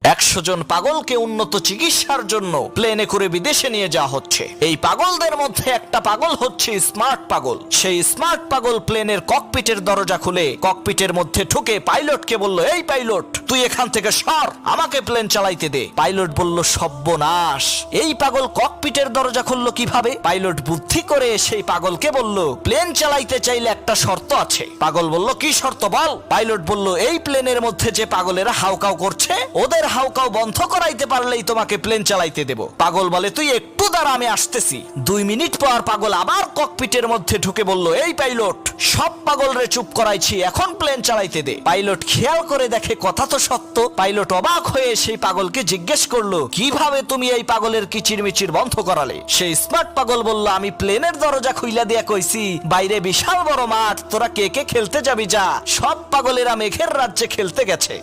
100 জন পাগলকে উন্নত চিকিৎসার জন্য প্লেনে করে বিদেশে নিয়ে যাওয়া হচ্ছে। এই পাগলদের মধ্যে একটা পাগল হচ্ছে স্মার্ট পাগল। সেই স্মার্ট পাগল প্লেনের ককপিটের দরজা খুলে ককপিটের মধ্যে ঢুকে পাইলটকে বলল, এই পাইলট, তুই এখান থেকে সর, আমাকে প্লেন চালাইতে দে। পাইলট বলল, সর্বনাশ, এই পাগল ককপিটের দরজা খুললো কিভাবে? পাইলট বুদ্ধি করে সেই পাগলকে বলল, প্লেন চালাইতে চাইলে একটা শর্ত আছে। পাগল বলল, কি শর্ত বল? পাইলট বলল, এই প্লেনের মধ্যে যে পাগলেরা হাউকাউ করছে, ওদের হাউকাউ বন্ধ করাইতে পারলেই তোমাকে প্লেন চালাইতে দেব। পাগল বলে, তুই একটু দাঁড়া, আমি আসতেছি। 2 মিনিট পর পাগল আবার ককপিটের মধ্যে ঢুকে বলল, এই পাইলট, সব পাগলরে চুপ করাইছি, এখন প্লেন চালাইতে দে। পাইলট খেয়াল করে দেখে কথা তো সত্য। পাইলট অবাক হয়ে সেই পাগলকে জিজ্ঞেস করলো, কিভাবে তুমি এই পাগলের কিচিরমিচির বন্ধ করালে? সেই স্মার্ট পাগল বলল, আমি প্লেনের দরজা খুইলা দিয়া কইছি, বাইরে বিশাল বড় মাঠ, তোরা কে কে খেলতে যাবি যা। সব পাগলেরা মেঘের রাজ্যে খেলতে গেছে।